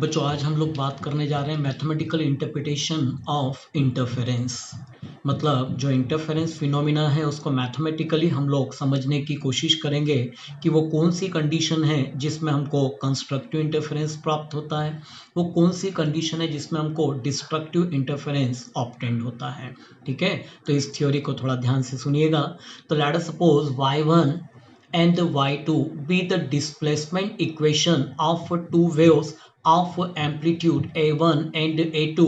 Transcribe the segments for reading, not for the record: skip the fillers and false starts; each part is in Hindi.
बच्चों आज हम लोग बात करने जा रहे हैं मैथमेटिकल इंटरप्रिटेशन ऑफ इंटरफेरेंस। मतलब जो इंटरफेरेंस फिनोमिना है उसको मैथमेटिकली हम लोग समझने की कोशिश करेंगे कि वो कौन सी कंडीशन है जिसमें हमको कंस्ट्रक्टिव इंटरफेरेंस प्राप्त होता है, वो कौन सी कंडीशन है जिसमें हमको डिस्ट्रक्टिव इंटरफेरेंस ऑब्टेंड होता है। ठीक है, तो इस थ्योरी को थोड़ा ध्यान से सुनिएगा। तो let us suppose y1 and y2 be the displacement equation of two waves of amplitude a1 and a2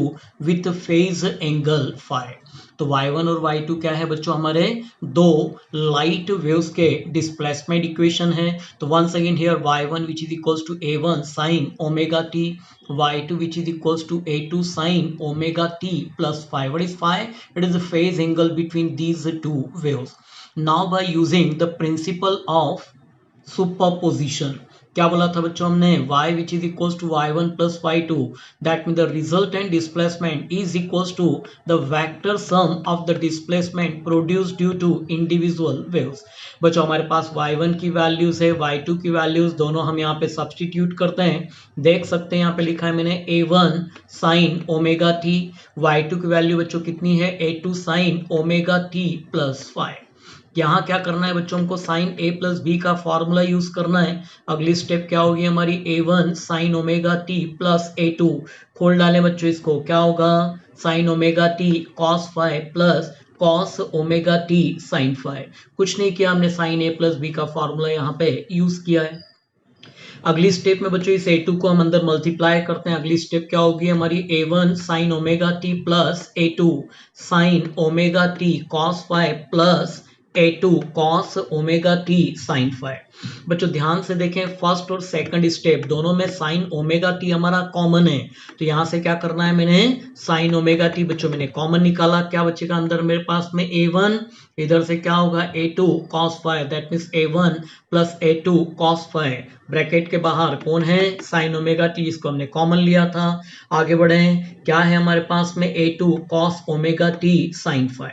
with phase angle phi। तो y1 और y2 क्या है बच्चों, हमारे दो लाइट वेव्स के डिस्प्लेसमेंट इक्वेशन है। तो once again here y1 which is equals to a1 sin omega t, y2 which is equals to a2 sin omega t plus phi। What is phi? It is the phase angle between these two waves. Now by using the principle of superposition, क्या बोला था बच्चों हमने, y which is equals to y1 plus y2, that means the resultant displacement is equals to the vector sum of the displacement produced due to individual waves। बच्चों हमारे पास y1 की वैल्यूज है, y2 की वैल्यूज, दोनों हम यहाँ पे सब्स्टिट्यूट करते हैं। देख सकते हैं यहाँ पे लिखा है मैंने a1 sin omega t, y2 की वैल्यू बच्चों कितनी है, a2 sin omega t plus phi। यहाँ क्या करना है बच्चों, हमको साइन ए प्लस बी का फॉर्मूला यूज करना है। अगली स्टेप क्या होगी हमारी, a1 sine omega t plus a2, खोल डालें बच्चों इसको, क्या होगा sine omega t cos phi plus cos omega t sine phi. कुछ नहीं किया हमने, साइन ए प्लस बी का फॉर्मूला यहाँ पे यूज किया है। अगली स्टेप में बच्चों इस a2 को हम अंदर मल्टीप्लाई करते हैं। अगली स्टेप क्या होगी हमारी, a1 sine omega t plus a2 sine omega t cos phi plus a2 cos omega t sin phi। बच्चों ध्यान से देखें, फर्स्ट और सेकंड स्टेप दोनों में sin ओमेगा t हमारा कॉमन है। तो यहां से क्या करना है, मैंने sin ओमेगा t बच्चों मैंने कॉमन निकाला, क्या बचेगा अंदर मेरे पास में a1, इधर से क्या होगा a2 cos phi, that means a1 plus a2 cos phi। Bracket के बाहर कौन है, sin ओमेगा t, इसको हमने कॉमन लिया था। आगे बढ़े, क्या है हमारे पास में a2 cos omega t sin phi।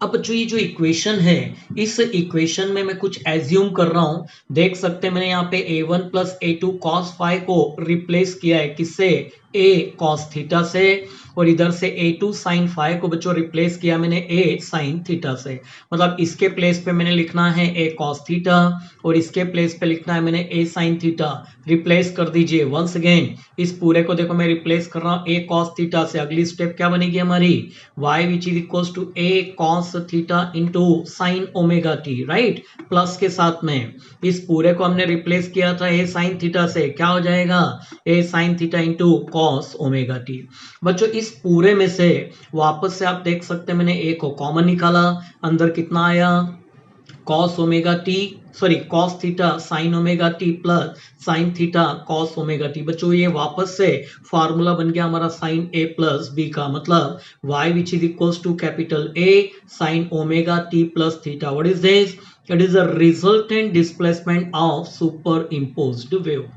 अब बच्चों ये जो इक्वेशन है, इस इक्वेशन में मैं कुछ एज्यूम कर रहा हूं। देख सकते हैं मैंने यहाँ पे a1 plus a2 cos phi को रिप्लेस किया है किससे, a cos थीटा से, और इधर से a2 sin phi को बच्चों रिप्लेस किया मैंने a sin थीटा से। मतलब इसके प्लेस पे मैंने लिखना है a cos थीटा और इसके प्लेस पे लिखना है मैंने a sin थीटा। रिप्लेस कर दीजिए वंस अगेन, इस पूरे को देखो मैं रिप्लेस कर रहा हूँ a cos थीटा से। अगली स्टेप क्या बनेगी हमारी, y which is equals to a cos theta into sine omega t, right, plus के साथ में इस पूरे को हमने रिप्लेस किया था a sin थीटा से, क्या हो जाएगा a sin theta into cos omega T. बच्चों इस पूरे में से वापस से आप देख सकते हैं मैंने a को कॉमन निकाला, अंदर कितना आया cos omega T, sorry cos theta sin omega t plus sin theta cos omega T. बच्चों ये वापस से फार्मूला बन गया हमारा sin a प्लस b का, मतलब y which is equals to capital A sin omega t plus theta. What is this, it is a resultant displacement of superimposed wave.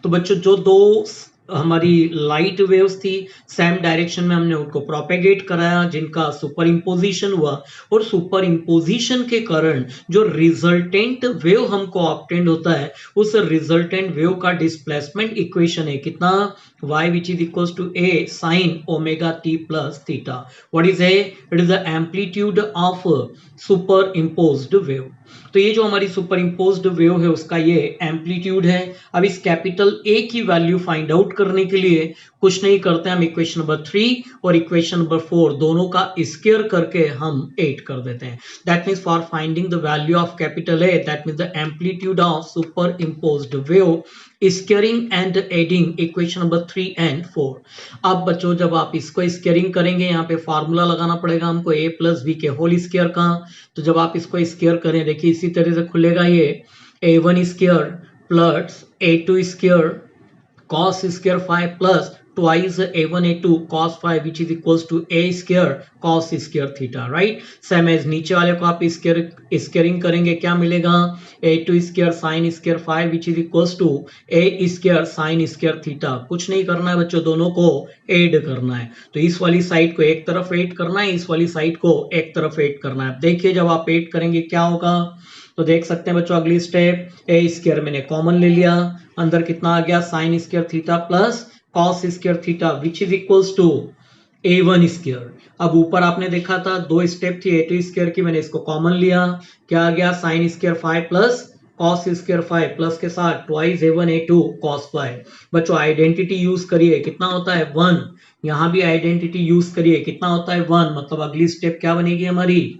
तो बच्चों जो दो हमारी लाइट वेव्स थी सेम डायरेक्शन में, हमने उनको प्रोपेगेट कराया जिनका सुपर इम्पोजिशन हुआ, और सुपर इम्पोजिशन के कारण जो रिजल्टेंट वेव हमको ऑब्टेंड होता है, उस रिजल्टेंट वेव का डिस्प्लेसमेंट इक्वेशन है कितना, y which is equals to a sin omega t plus theta। what is a, it is the amplitude of superimposed wave। तो ये जो हमारी सुपर इम्पोज्ड वेव है उसका ये एम्पलीट्यूड है। अब इस कैपिटल ए की वैल्यू फाइंड आउट करने के लिए कुछ नहीं करते, हम इक्वेशन नंबर 3 और इक्वेशन नंबर 4 दोनों का स्क्वायर करके हम 8 कर देते हैं। That means for finding the value of capital A, that means the amplitude of superimposed wave, squaring and adding equation number 3 and 4। अब बच्चों जब आप इसको स्क्वायरिंग करेंगे, यहाँ पे फॉर्मूला लगाना पड़ेगा हमको a प्लस बी के होल स्क्वायर का। तो जब आप इसको स्क्वायर करें, देखिए इसी तरह से खुलेगा ये a1 square plus a2 square cos square 5 plus twice a1 a2 cos 5 which is equals to a square cos square theta, right। Same as नीचे वाले को आप स्क्वायरिंग करेंगे, क्या मिलेगा a2 square sin square 5 which is equals to a square sin square theta. कुछ नहीं करना है बच्चों, दोनों को ऐड करना है। तो इस वाली साइड को एक तरफ ऐड करना है, इस वाली साइड को एक तरफ ऐड करना है। देखिए जब आप ऐड करेंगे क्या होगा, तो देख सकते हैं बच्चों अगली स्टेप, ए स्क्वायर मैंने कॉमन ले लिया, अंदर कितना आ गया sine square theta plus cos square theta which is equals to a1 square. अब ऊपर आपने देखा था दो स्टेप थी a2 स्क्वायर की, मैंने इसको कॉमन लिया, क्या आ गया sin square 5 plus cos square 5 plus के साथ ट्वाइस a1 a2 cos 5। बच्चों आइडेंटिटी यूज करिए, कितना होता है 1, यहां भी आइडेंटिटी यूज करिए, कितना होता है 1, मतलब अगली स्टेप क्या बनेगी हमारी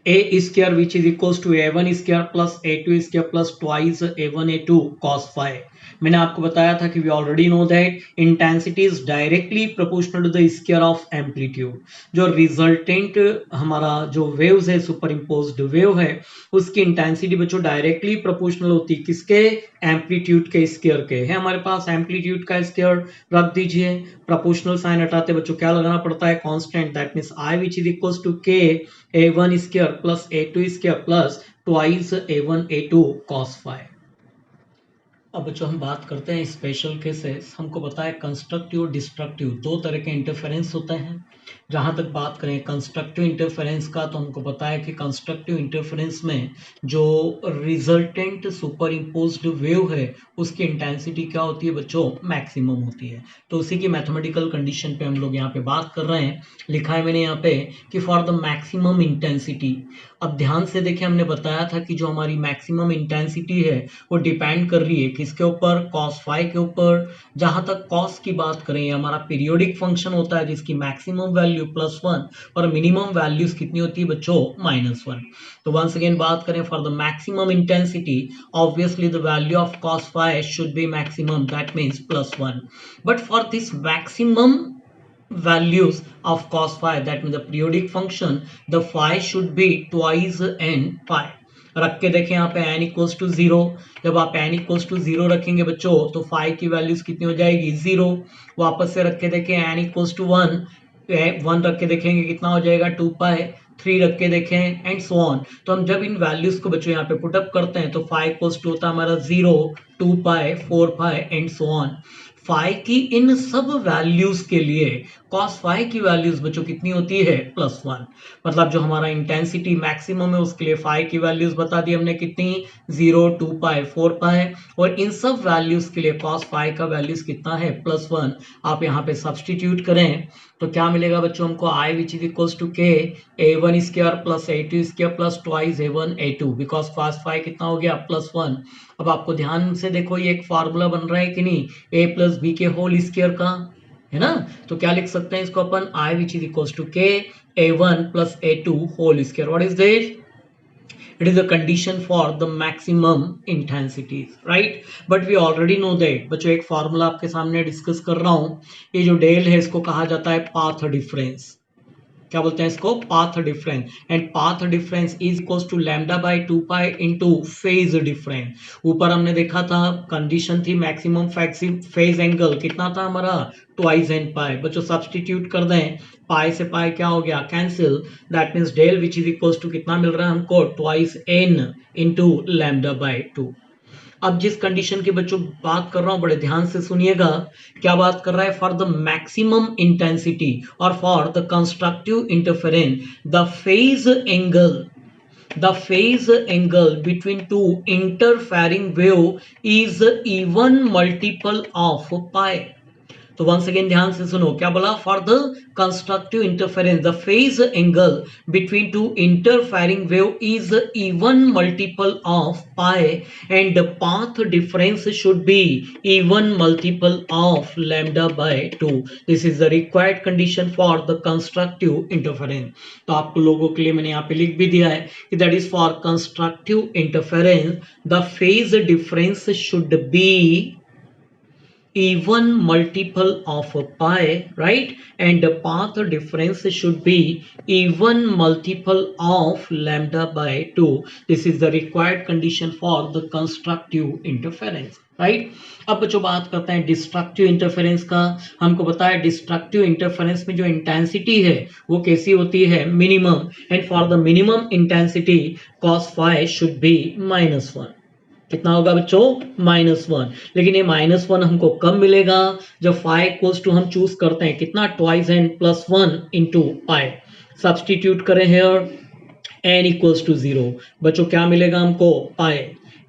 a square which is equals to a1 square plus a2 square plus twice a1 a2 cos 5। मैंने आपको बताया था कि we already know that intensity is directly proportional to the square of amplitude. जो रिजल्टेंट हमारा जो वेव्स है, सुपर इम्पोज्ड वेव है, उसकी इंटेंसिटी बच्चों डायरेक्टली प्रोपोर्शनल होती है किसके, एम्पलीट्यूड के स्क्वायर के। है हमारे पास एम्पलीट्यूड का स्क्वायर, रख दीजिए, प्रोपोर्शनल साइन हटाते बच्चों क्या लगाना पड़ता है, constant, that means i which is equals to k a1 square plus a2 square plus twice a1 a2 cos 5। अब बच्चों हम बात करते हैं स्पेशल केसेस। हमको पता है कंस्ट्रक्टिव और डिस्ट्रक्टिव दो तरह के इंटरफेरेंस होते हैं। जहाँ तक बात करें कंस्ट्रक्टिव इंटरफेरेंस का, तो हमको पता है कि कंस्ट्रक्टिव इंटरफेरेंस में जो रिजल्टेंट सुपर इम्पोज्ड वेव है उसकी इंटेंसिटी क्या होती है बच्चों, मैक्सिमम होती है। तो उसी की मैथमेटिकल कंडीशन पे हम लोग यहाँ पे बात कर रहे हैं। लिखा है मैंने यहाँ पे कि फॉर द मैक्सिमम इंटेंसिटी। अब ध्यान से देखिए, हमने बताया था कि जो हमारी मैक्सिमम इंटेंसिटी है वो डिपेंड कर रही है किसके ऊपर, cos फाई के ऊपर। जहां तक cos की बात करें, हमारा पीरियोडिक फंक्शन होता है जिसकी मैक्सिमम वैल्यू +1 और मिनिमम वैल्यूज कितनी होती है बच्चों, -1। तो वंस अगेन बात करें for the maximum intensity, obviously the value of cos phi should be maximum, that means +1। But for this maximum values of cos phi, that means the periodic function, the phi should be twice n pi। रख के देखें यहाँ पे n इक्वल्स टू 0। जब आप n इक्वल्स टू 0 रखेंगे बच्चों तो phi की वैल्यूज कितनी हो जाएगी, 0। वापस से रख के देखें n इक्वल्स टू 1, 1 रख के देखेंगे कितना हो जाएगा 2 पाई, 3 रख के देखें एंड सो ऑन। तो हम जब इन वैल्यूज को बच्चों यहाँ पे पुटअप करते हैं तो phi इक्वल्स टू होता है हमारा 0, 2 पाई, 4 पाई एंड सो ऑन। फाई की इन सब वैल्यूज के लिए cos फाई की वैल्यूज बच्चों कितनी होती है, +1। मतलब जो हमारा इंटेंसिटी मैक्सिमम है उसके लिए फाई की वैल्यूज बता दी हमने कितनी, 0, 2 पाई, 4 पाई, और इन सब वैल्यूज के लिए cos फाई का वैल्यूज कितना है, +1। आप यहाँ पे सब्सटीट्यूट करें तो क्या मिलेगा बच्चों हमको, i which is equals to k a1 square plus a2 square plus twice a1 a2, because cos phi कितना हो गया, +1। अब आपको ध्यान से देखो ये एक फार्मूला बन रहा है कि नहीं, a प्लस बी के होल स्क्वायर का, है ना। तो क्या लिख सकते हैं इसको अपन, i which is equals to k a1 plus a2 whole square. What is this, it is a condition for the maximum intensities, right? But we already know that। बच्चों एक फार्मूला आपके सामने डिस्कस कर रहा हूं, ये जो डेल है इसको कहा जाता है पाथ डिफरेंस। क्या बोलते हैं इसको, path difference. And path difference is equals to lambda by 2 pi into phase difference. ऊपर हमने देखा था कंडीशन थी मैक्सिमम फेज एंगल कितना था हमारा, ट्वाइस एन पाई। बच्चों सब्सटीट्यूट कर दें, पाई से पाई क्या हो गया, cancel, that means del which is equals to कितना मिल रहा है हमको, twice n into lambda by 2। अब जिस कंडीशन की बच्चों बात कर रहा हूं बड़े ध्यान से सुनिएगा, क्या बात कर रहा है, फॉर द मैक्सिमम इंटेंसिटी और for the constructive interference the phase angle between two interfering wave is even multiple of pi। तो वंस अगेन ध्यान से सुनो, क्या बोला, for the constructive interference the phase angle between two interfering wave is even multiple of pi and the path difference should be even multiple of lambda by 2। This is the required condition for the constructive interference. तो आप लोगों के लिए मैंने यहाँ पे लिख भी दिया है कि that is for constructive interference the phase difference should be even multiple of pi, right? And the path difference should be even multiple of lambda by 2। This is the required condition for the constructive interference, right? अब बच्चों बात करते हैं डिस्ट्रक्टिव इंटरफेरेंस का। हमको पता है डिस्ट्रक्टिव इंटरफेरेंस में जो इंटेंसिटी है वो कैसी होती है, minimum. And for the minimum intensity cos phi should be -1। कितना होगा बच्चों, -1। लेकिन ये -1 हमको कब मिलेगा, जब फाई इक्वल्स टू हम चूज करते हैं कितना, twice n plus 1 into pi. Substitute करें हेयर, n इक्वल्स टू 0, बच्चों क्या मिलेगा हमको, पाई।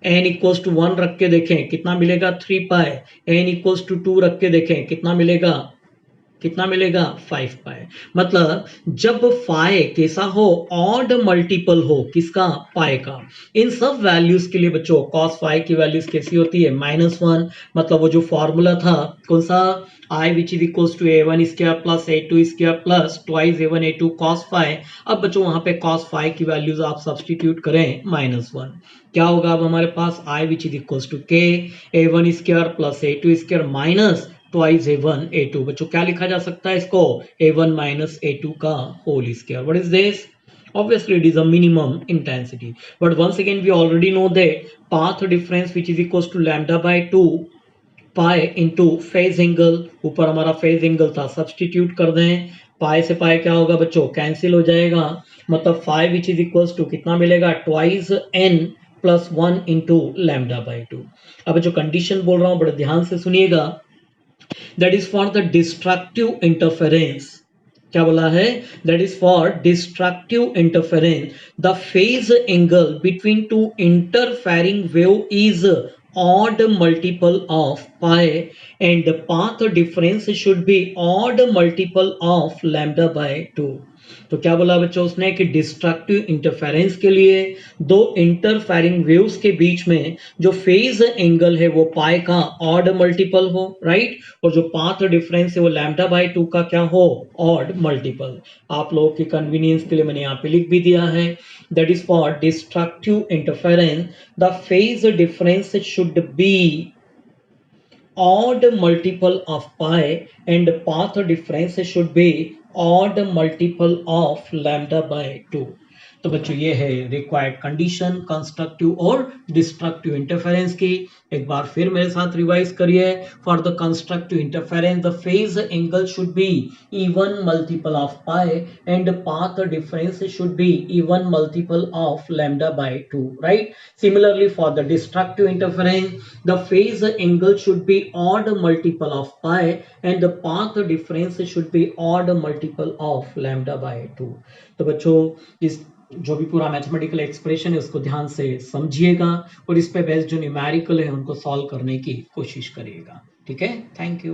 n इक्वल्स टू 1 रख के देखें कितना मिलेगा 3 पाई, n इक्वल्स टू 2 रख के देखें कितना मिलेगा 5 पाई। मतलब जब फाई कैसा हो, ऑड मल्टीपल हो किसका, पाई का। इन सब वैल्यूज के लिए बच्चों cos फाई की वैल्यूज कैसी होती है -1। मतलब वो जो फॉर्मूला था कौन सा, i which is equals to a1 square plus a2 square plus twice a1 a2 cos phi. अब बच्चों वहां पे cos फाई की वैल्यूज आप सब्स्टिट्यूट करें -1, क्या होगा अब हमारे पास i which is equals to k a1 square plus a2 square minus twice a1 a2। बच्चों क्या लिखा जा सकता है इसको, a1 माइनस a2 का whole square. What is this, obviously it is a minimum intensity, but once again we already know that path difference which is equals to lambda by 2 pi into phase angle। ऊपर हमारा phase angle था, सब्स्टिट्यूट कर दें, पाई से पाई क्या होगा बच्चों, कैंसिल हो जाएगा। मतलब 5 विच इज इक्वल्स टू कितना मिलेगा, twice n plus 1 into lambda by 2। अब जो कंडीशन बोल रहा हूं बड़े ध्यान से सुनिएगा, that is for the destructive interference। क्या बोला है, that is for destructive interference the phase angle between two interfering wave is odd multiple of pi and the path difference should be odd multiple of lambda by 2। तो क्या बोला बच्चों उसने कि डिस्ट्रक्टिव इंटरफेरेंस के लिए दो इंटरफेरिंग वेव्स के बीच में जो फेज एंगल है वो पाई का ऑड मल्टीपल हो, राइट, और जो पाथ डिफरेंस है वो लैम्डा बाय 2 का क्या हो, ऑड मल्टीपल। आप लोगों की कन्वीनियंस के लिए मैंने यहाँ पे लिख भी दिया है, that is for destructive interference the phase difference should be odd multiple of pi and path difference should be odd multiple of lambda by 2। तो बच्चों ये है रिक्वायर्ड कंडीशन कंस्ट्रक्टिव और डिस्ट्रक्टिव इंटरफेरेंस की। एक बार फिर मेरे साथ रिवाइज करिए। For the constructive interference the phase angle should be even multiple of pi and path difference should be even multiple of lambda by 2, right. Similarly for the destructive interference the phase angle should be odd multiple of pi and the path difference should be odd multiple of lambda by 2। तो बच्चों इस जो भी पूरा मैथमेटिकल एक्सप्रेशन है उसको ध्यान से समझिएगा और इस पे बेस्ड जो न्यूमेरिकल है उनको सॉल्व करने की कोशिश करिएगा। ठीक है, थैंक यू।